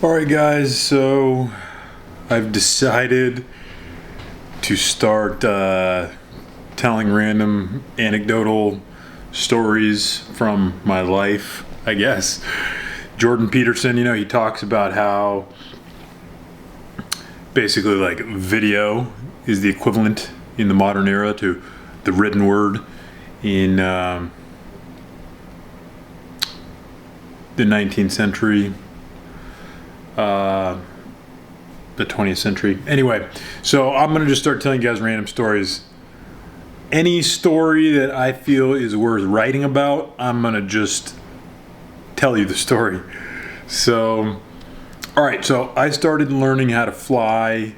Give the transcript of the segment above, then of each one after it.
Alright guys, so I've decided to start telling random anecdotal stories from my life, I guess. Jordan Peterson, he talks about how basically like video is the equivalent in the modern era to the written word in the 19th century. The 20th century. Anyway, so I'm going to just start telling you guys random stories. Any story that I feel is worth writing about, I'm going to just tell you the story. So, alright, so I started learning how to fly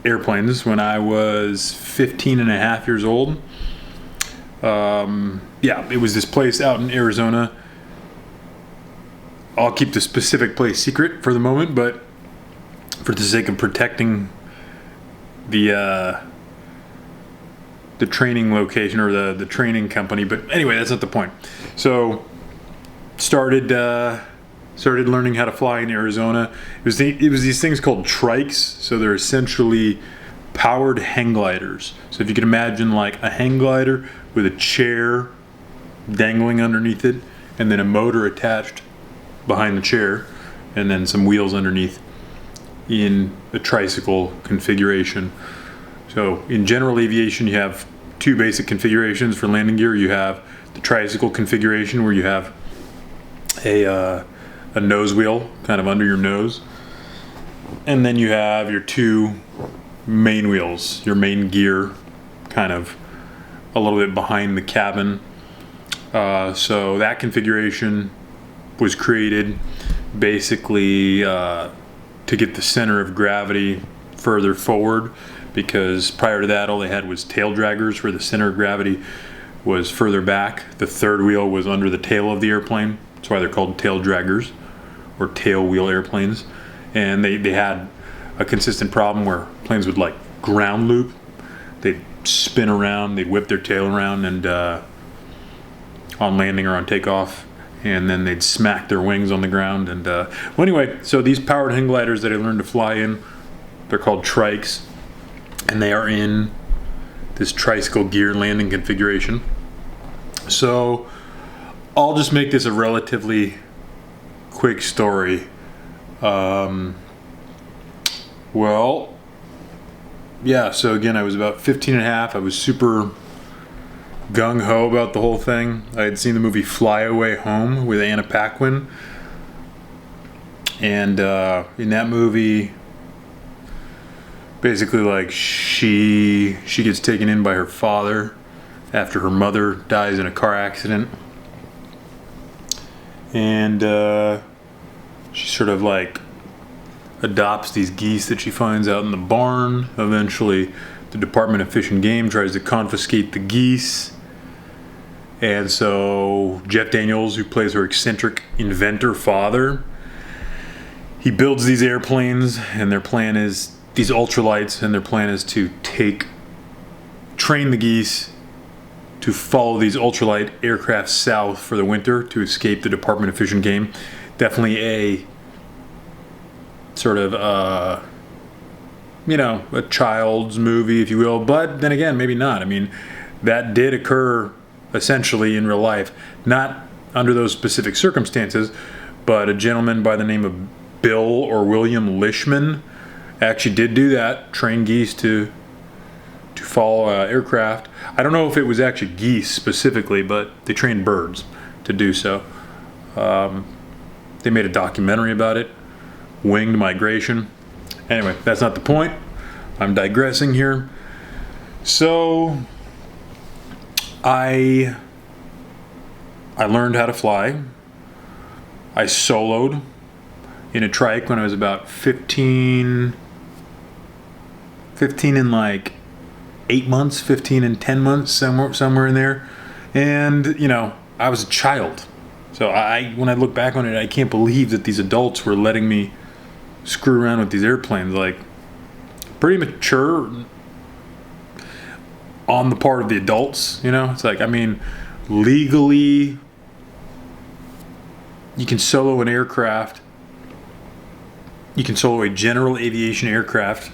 airplanes when I was 15 and a half years old. It was this place out in Arizona. I'll keep the specific place secret for the moment, but for the sake of protecting the training location or the training company. But anyway, that's not the point. So started learning how to fly in Arizona. It was these things called trikes. So they're essentially powered hang gliders. So if you can imagine like a hang glider with a chair dangling underneath it, and then a motor attached behind the chair, and then some wheels underneath in a tricycle configuration. So in general aviation, you have two basic configurations for landing gear. You have the tricycle configuration, where you have a nose wheel kind of under your nose, and then you have your two main wheels, your main gear kind of a little bit behind the cabin. So that configuration was created basically to get the center of gravity further forward, because prior to that all they had was tail draggers where the center of gravity was further back. The third wheel was under the tail of the airplane. That's why they're called tail draggers or tail wheel airplanes. And they had a consistent problem where planes would like ground loop. They'd spin around, they'd whip their tail around, and on landing or on takeoff, and then they'd smack their wings on the ground. And anyway, so these powered hang gliders that I learned to fly in, they're called trikes, and they are in this tricycle gear landing configuration. So I'll just make this a relatively quick story. So again, I was about 15 and a half. I was super gung-ho about the whole thing. I had seen the movie Fly Away Home with Anna Paquin, and in that movie, basically like she gets taken in by her father after her mother dies in a car accident, and she sort of like adopts these geese that she finds out in the barn. Eventually the Department of Fish and Game tries to confiscate the geese. And so Jeff Daniels, who plays her eccentric inventor father, he builds these airplanes, and their plan is these ultralights, and their plan is to train the geese to follow these ultralight aircraft south for the winter to escape the Department of Fish and Game. Definitely a sort of a child's movie, if you will, but then again, maybe not. I mean, that did occur essentially in real life, not under those specific circumstances, but a gentleman by the name of Bill or William Lishman actually did do that, train geese to follow aircraft. I don't know if it was actually geese specifically, but they trained birds to do so. They made a documentary about it, Winged Migration. Anyway, that's not the point. I'm digressing here. So I learned how to fly. I soloed in a trike when I was about 15 and like 8 months, 15 and 10 months, somewhere in there. And, I was a child. So when I look back on it, I can't believe that these adults were letting me screw around with these airplanes. Like, pretty mature on the part of the adults, It's like, legally, you can solo an aircraft you can solo a general aviation aircraft,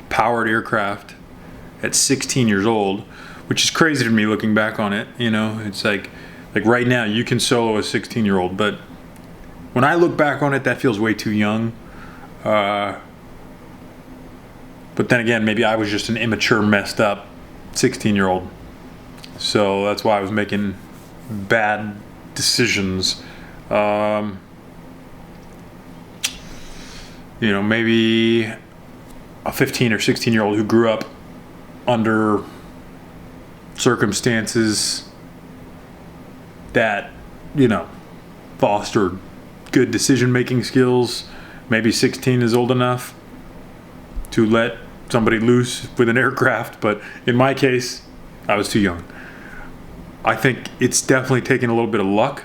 powered aircraft, at 16 years old, which is crazy to me looking back on it. You know, it's like right now you can solo a 16-year-old, but when I look back on it, that feels way too young. But then again, maybe I was just an immature, messed up 16-year-old. So that's why I was making bad decisions. Maybe a 15 or 16-year-old who grew up under circumstances that, fostered good decision-making skills. Maybe 16 is old enough to let somebody loose with an aircraft, but in my case, I was too young. I think it's definitely taken a little bit of luck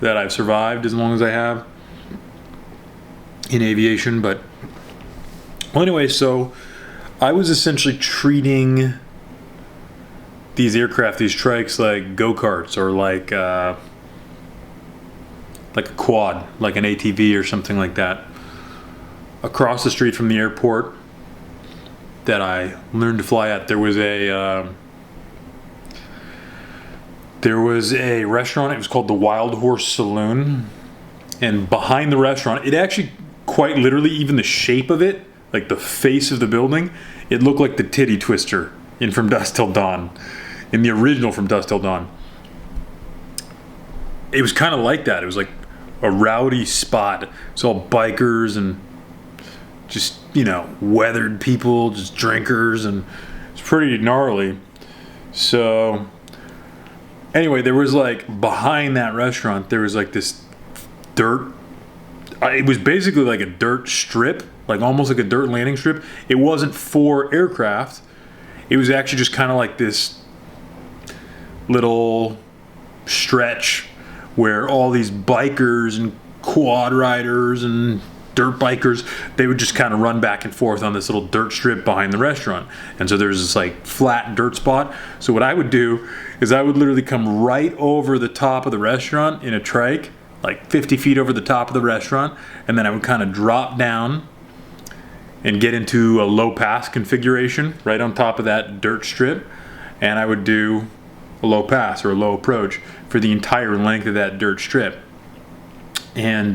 that I've survived as long as I have in aviation, but well, anyway, so I was essentially treating these aircraft, these trikes, like go-karts or like a quad, like an ATV or something like that. Across the street from the airport that I learned to fly at, there was a restaurant. It was called the Wild Horse Saloon, and behind the restaurant, it actually, quite literally, even the shape of it, like the face of the building, it looked like the Titty Twister in From Dusk Till Dawn, in the original From Dusk Till Dawn. It was kind of like that. It was like a rowdy spot. It's all bikers and just, weathered people, just drinkers, and it's pretty gnarly. So anyway, there was behind that restaurant, there was this dirt. It was basically like a dirt strip, almost like a dirt landing strip. It wasn't for aircraft. It was actually just kind of like this little stretch where all these bikers and quad riders and dirt bikers, they would just kind of run back and forth on this little dirt strip behind the restaurant. And so there's this flat dirt spot. So what I would do is I would literally come right over the top of the restaurant in a trike, 50 feet over the top of the restaurant, and then I would kind of drop down and get into a low pass configuration right on top of that dirt strip, and I would do a low pass or a low approach for the entire length of that dirt strip. And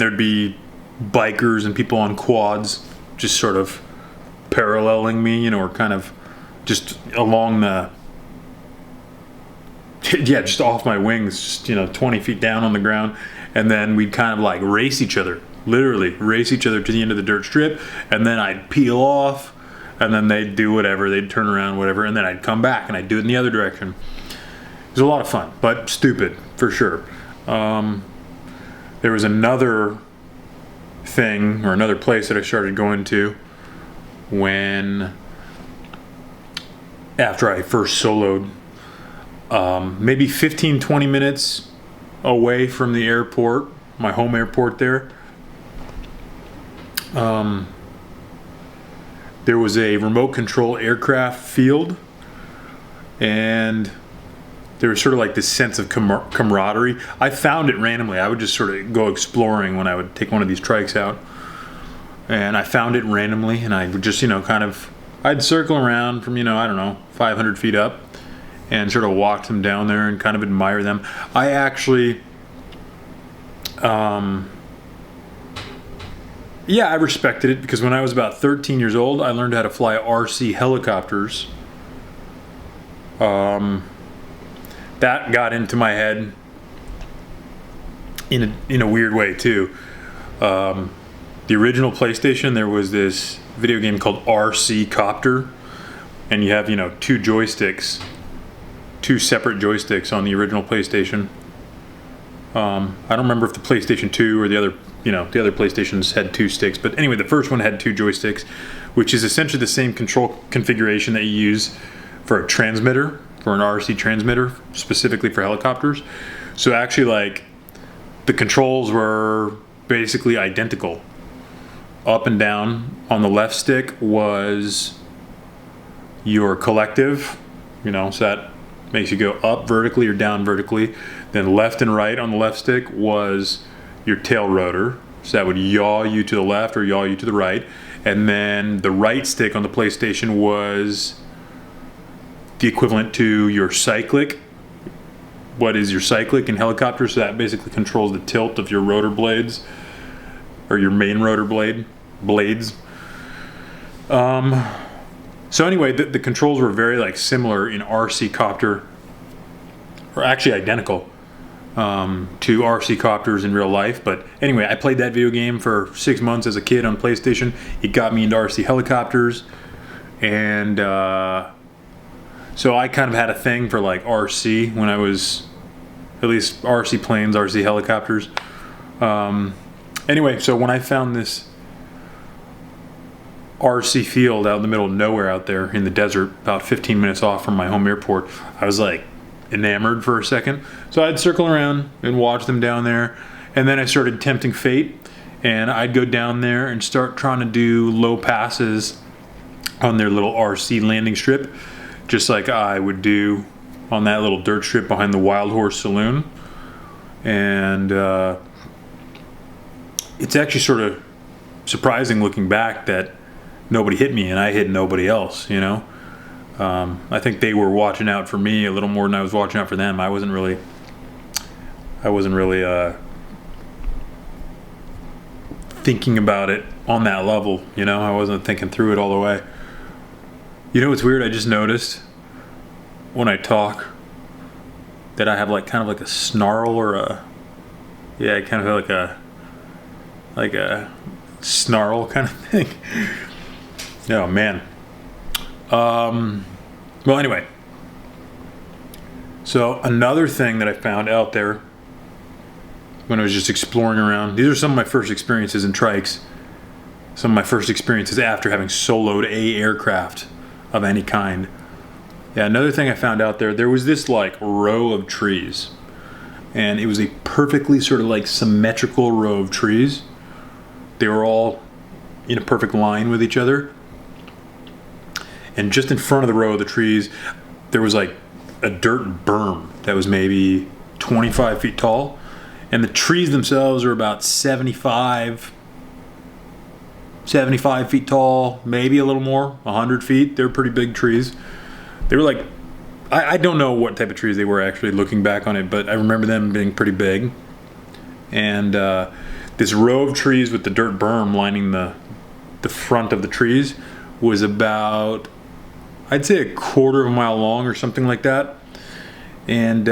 there'd be bikers and people on quads just sort of paralleling me, or kind of just along the, just off my wings, just, 20 feet down on the ground. And then we'd kind of race each other, literally race each other to the end of the dirt strip. And then I'd peel off, and then they'd do whatever, they'd turn around, whatever. And then I'd come back and I'd do it in the other direction. It was a lot of fun, but stupid for sure. There was another thing, or another place that I started going to after I first soloed, maybe 15-20 minutes away from the airport, my home airport there. There was a remote control aircraft field, and there was sort of this sense of camaraderie. I found it randomly. I would just sort of go exploring when I would take one of these trikes out, and I found it randomly, and I would just, I'd circle around from, 500 feet up, and sort of walk them down there and kind of admire them. I actually, I respected it, because when I was about 13 years old, I learned how to fly RC helicopters. That got into my head in a weird way too. The original PlayStation, there was this video game called RC Copter, and you have two separate joysticks on the original PlayStation. I don't remember if the PlayStation 2 or the other PlayStations had two sticks, but anyway, the first one had two joysticks, which is essentially the same control configuration that you use for a transmitter, for an RC transmitter, specifically for helicopters. So actually, the controls were basically identical. Up and down. On the left stick was your collective, so that makes you go up vertically or down vertically. Then left and right on the left stick was your tail rotor. So that would yaw you to the left or yaw you to the right. And then the right stick on the PlayStation was the equivalent to your cyclic. What is your cyclic in helicopters? So that basically controls the tilt of your rotor blades, or your main rotor blades. So anyway, the controls were very like similar in RC copter, or actually identical to RC copters in real life. But anyway, I played that video game for 6 months as a kid on PlayStation. It got me into RC helicopters, and so I kind of had a thing for like RC when I was, at least RC planes, RC helicopters. Anyway, so when I found this RC field out in the middle of nowhere out there in the desert, about 15 minutes off from my home airport, I was like enamored for a second. So I'd circle around and watch them down there, and then I started tempting fate, and I'd go down there and start trying to do low passes on their little RC landing strip, just like I would do on that little dirt strip behind the Wild Horse Saloon. And it's actually sort of surprising looking back that nobody hit me and I hit nobody else, you know. I think they were watching out for me a little more than I was watching out for them. I wasn't really thinking about it on that level, you know. I wasn't thinking through it all the way. You know what's weird? I just noticed when I talk that I have like kind of like a snarl, or a, yeah, I kind of have like a snarl kind of thing. Oh man. Well, anyway, so another thing that I found out there when I was just exploring around, these are some of my first experiences in trikes, some of my first experiences after having soloed a aircraft of any kind. Yeah, another thing I found out there was this like row of trees, and it was a perfectly sort of like symmetrical row of trees. They were all in a perfect line with each other. And just in front of the row of the trees, there was like a dirt berm that was maybe 25 feet tall. And the trees themselves are about 75 feet tall, maybe a little more, 100 feet. They're pretty big trees. They were like, I don't know what type of trees they were actually looking back on it, but I remember them being pretty big. And this row of trees with the dirt berm lining the front of the trees was about, I'd say, a quarter of a mile long or something like that. And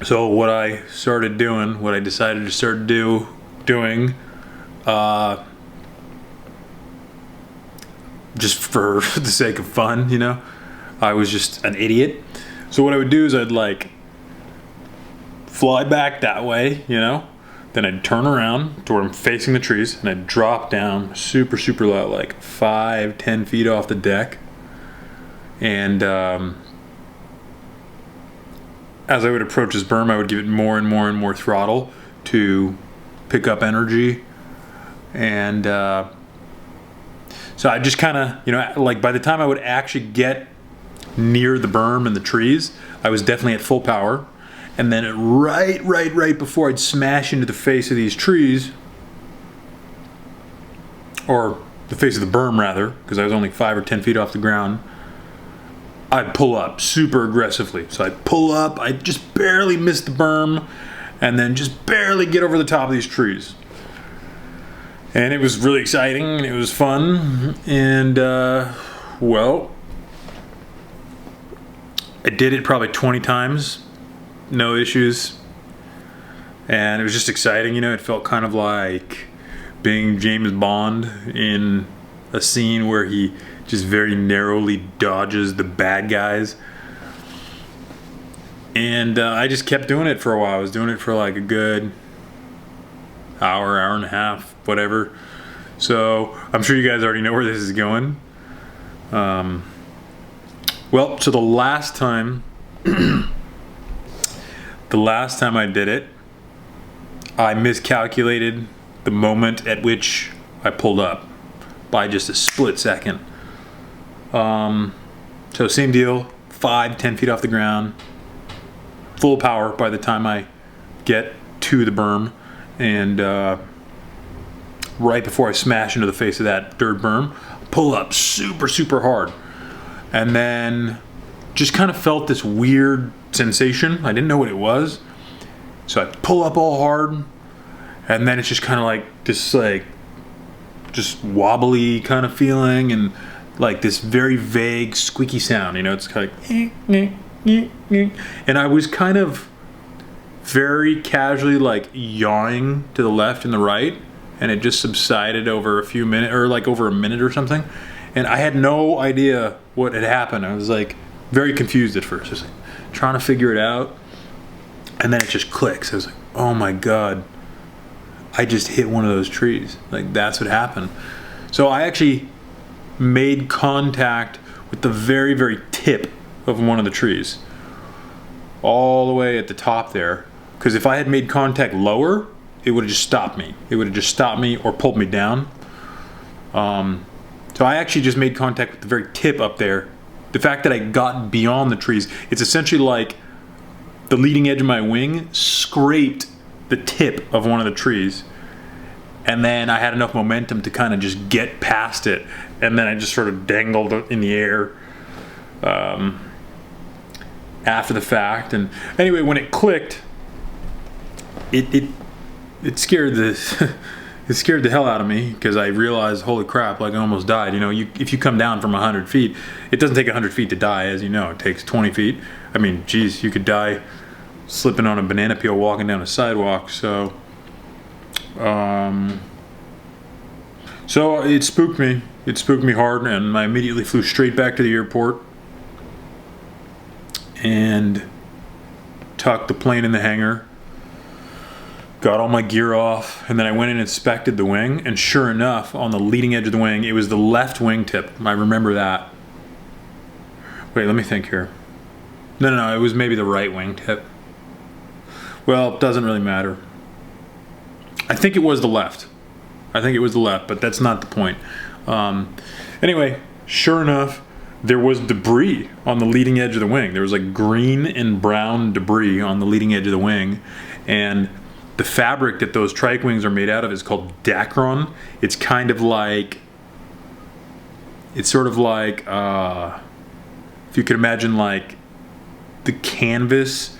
so what I decided to start doing, just for the sake of fun, you know, I was just an idiot. So what I would do is I'd like fly back that way, you know, then I'd turn around to where I'm facing the trees, and I'd drop down super, super low, like 5-10 feet off the deck. And as I would approach this berm, I would give it more and more and more throttle to pick up energy. And so I just kind of, you know, like by the time I would actually get near the berm and the trees, I was definitely at full power. And then right before I'd smash into the face of these trees, or the face of the berm rather, because I was only 5 or 10 feet off the ground, I'd pull up super aggressively. So I'd pull up, I'd just barely miss the berm, and then just barely get over the top of these trees. And it was really exciting, and it was fun, and well, I did it probably 20 times. No issues, and it was just exciting, you know. It felt kind of like being James Bond in a scene where he just very narrowly dodges the bad guys. And I just kept doing it for a while. I was doing it for like a good hour and a half, whatever. So I'm sure you guys already know where this is going. Well, so the last time I did it, I miscalculated the moment at which I pulled up by just a split second. So same deal, 5-10 feet off the ground, full power by the time I get to the berm, and right before I smash into the face of that dirt berm, pull up super hard, and then just kind of felt this weird sensation. I didn't know what it was, so I pull up all hard, and then it's just kind of like this, like, just wobbly kind of feeling, and like this very vague squeaky sound, you know. It's kind of, and I was kind of very casually like yawing to the left and the right, and it just subsided over a few minutes, or like over a minute or something, and I had no idea what had happened. I was like very confused at first, just like trying to figure it out, and then it just clicks. I was like, oh my god, I just hit one of those trees. Like, that's what happened. So I actually made contact with the very tip of one of the trees, all the way at the top there, because if I had made contact lower, it would have just stopped me. It would have just stopped me or pulled me down. So I actually just made contact with the very tip up there. The fact that I got beyond the trees, it's essentially like the leading edge of my wing scraped the tip of one of the trees, and then I had enough momentum to kind of just get past it, and then I just sort of dangled in the air after the fact. And anyway, when it clicked, it scared the it scared the hell out of me, because I realized, holy crap, like I almost died. You know, if you come down from 100 feet, it doesn't take 100 feet to die, as you know. It takes 20 feet. I mean, geez, you could die slipping on a banana peel walking down a sidewalk. So so it spooked me. It spooked me hard, and I immediately flew straight back to the airport and tucked the plane in the hangar, got all my gear off, and then I went and inspected the wing, and sure enough, on the leading edge of the wing, it was the left wingtip. I remember that. Wait, let me think here. No, it was maybe the right wingtip. Well, it doesn't really matter. I think it was the left. But that's not the point. Anyway, sure enough, there was debris on the leading edge of the wing. There was like green and brown debris on the leading edge of the wing, and the fabric that those trike wings are made out of is called Dacron. It's kind of like, it's sort of like, if you could imagine like the canvas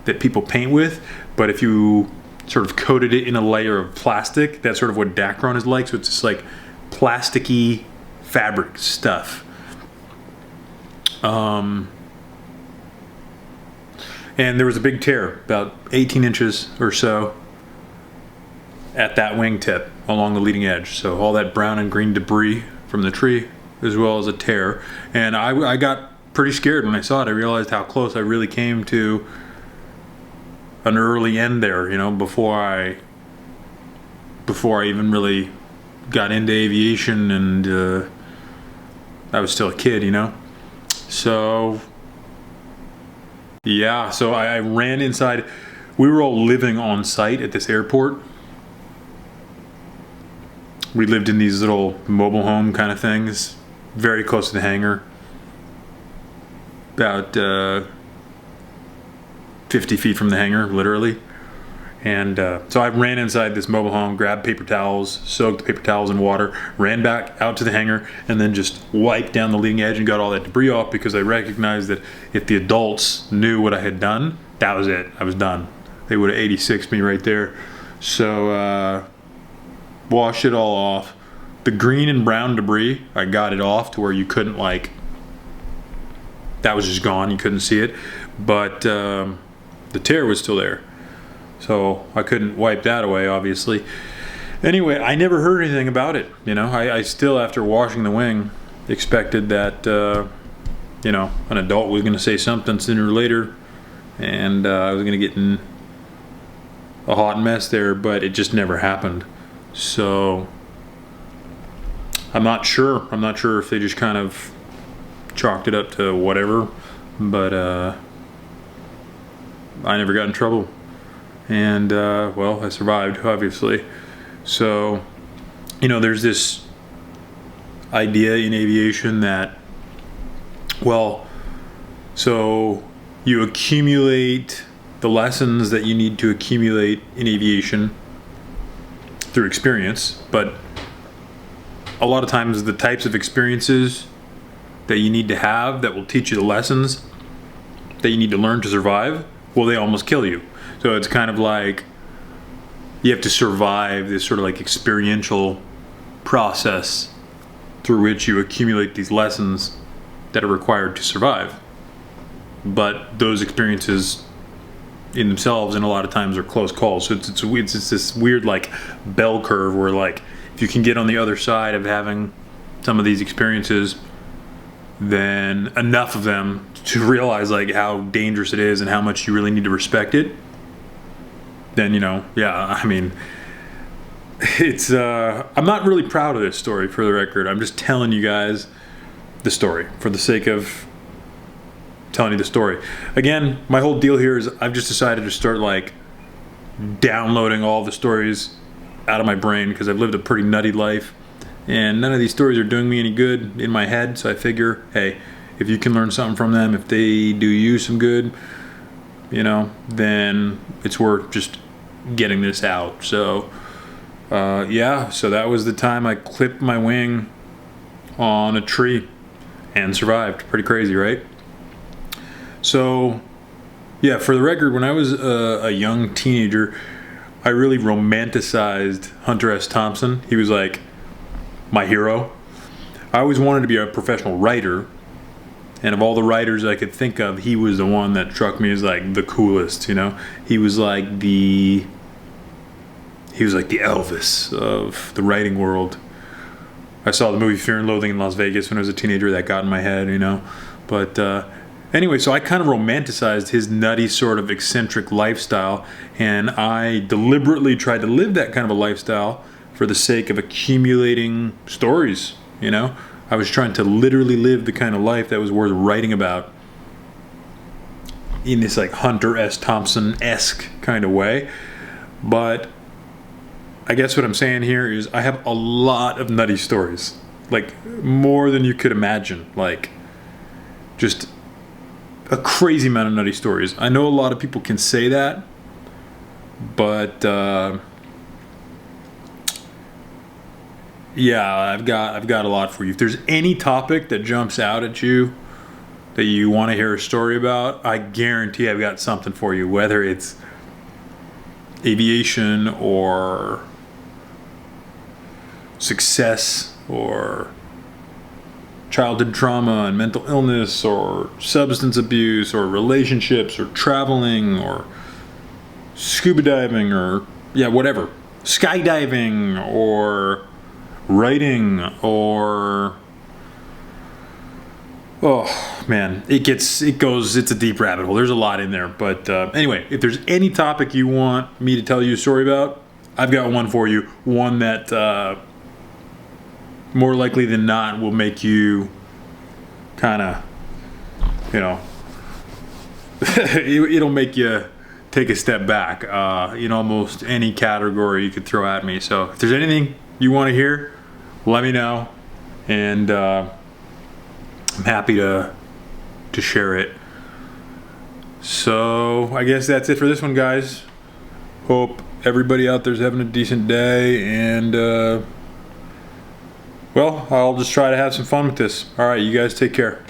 that people paint with, but if you sort of coated it in a layer of plastic, that's sort of what Dacron is like. So it's just like plasticky fabric stuff. And there was a big tear, about 18 inches or so, at that wingtip along the leading edge. So all that brown and green debris from the tree, as well as a tear. And I got pretty scared when I saw it. I realized how close I really came to an early end there, you know, before I even really got into aviation, and I was still a kid, you know. So yeah, so I ran inside. We were all living on site at this airport. We lived in these little mobile home kind of things, very close to the hangar, about 50 feet from the hangar, literally. And so I ran inside this mobile home, grabbed paper towels, soaked the paper towels in water, ran back out to the hangar, and then just wiped down the leading edge and got all that debris off, because I recognized that if the adults knew what I had done, that was it. I was done. They would have 86'd me right there. So washed it all off. The green and brown debris, I got it off to where you couldn't, like, that was just gone. You couldn't see it. But the tear was still there. So I couldn't wipe that away, obviously. Anyway, I never heard anything about it. You know, I still, after washing the wing, expected that, you know, an adult was going to say something sooner or later, and I was going to get in a hot mess there, but it just never happened. So I'm not sure. I'm not sure if they just kind of chalked it up to whatever, but I never got in trouble. And well, I survived, obviously. So, you know, there's this idea in aviation that, well, so you accumulate the lessons that you need to accumulate in aviation through experience, but a lot of times the types of experiences that you need to have that will teach you the lessons that you need to learn to survive, well, they almost kill you. So it's kind of like you have to survive this sort of like experiential process through which you accumulate these lessons that are required to survive. But those experiences in themselves, and a lot of times, are close calls. So it's this weird like bell curve where, like, if you can get on the other side of having some of these experiences, then enough of them to realize like how dangerous it is and how much you really need to respect it, then, you know, yeah, I mean, it's I'm not really proud of this story, for the record. I'm just telling you guys the story for the sake of telling you the story. Again, my whole deal here is I've just decided to start like downloading all the stories out of my brain, because I've lived a pretty nutty life and none of these stories are doing me any good in my head. So I figure, hey, if you can learn something from them, if they do you some good, you know, then it's worth just getting this out. So yeah, so that was the time I clipped my wing on a tree and survived. Pretty crazy, right? So yeah, for the record, when I was a young teenager, I really romanticized Hunter S. Thompson. He was like my hero. I always wanted to be a professional writer, and of all the writers I could think of, he was the one that struck me as like the coolest, you know? He was like the Elvis of the writing world. I saw the movie Fear and Loathing in Las Vegas when I was a teenager. That got in my head, you know? But anyway, so I kind of romanticized his nutty sort of eccentric lifestyle, and I deliberately tried to live that kind of a lifestyle for the sake of accumulating stories, you know? I was trying to literally live the kind of life that was worth writing about in this like Hunter S. Thompson-esque kind of way. But I guess what I'm saying here is I have a lot of nutty stories, like more than you could imagine, like just a crazy amount of nutty stories. I know a lot of people can say that, but yeah, I've got a lot for you. If there's any topic that jumps out at you that you want to hear a story about, I guarantee I've got something for you, whether it's aviation or success or childhood trauma and mental illness or substance abuse or relationships or traveling or scuba diving or, yeah, whatever, skydiving or writing or, oh man, it's a deep rabbit hole. There's a lot in there. But anyway, if there's any topic you want me to tell you a story about, I've got one for you. One that more likely than not will make you kind of, you know, it'll make you take a step back in almost any category you could throw at me. So if there's anything you want to hear, let me know, and I'm happy to share it. So I guess that's it for this one, guys. Hope everybody out there's having a decent day, and well, I'll just try to have some fun with this. All right, you guys take care.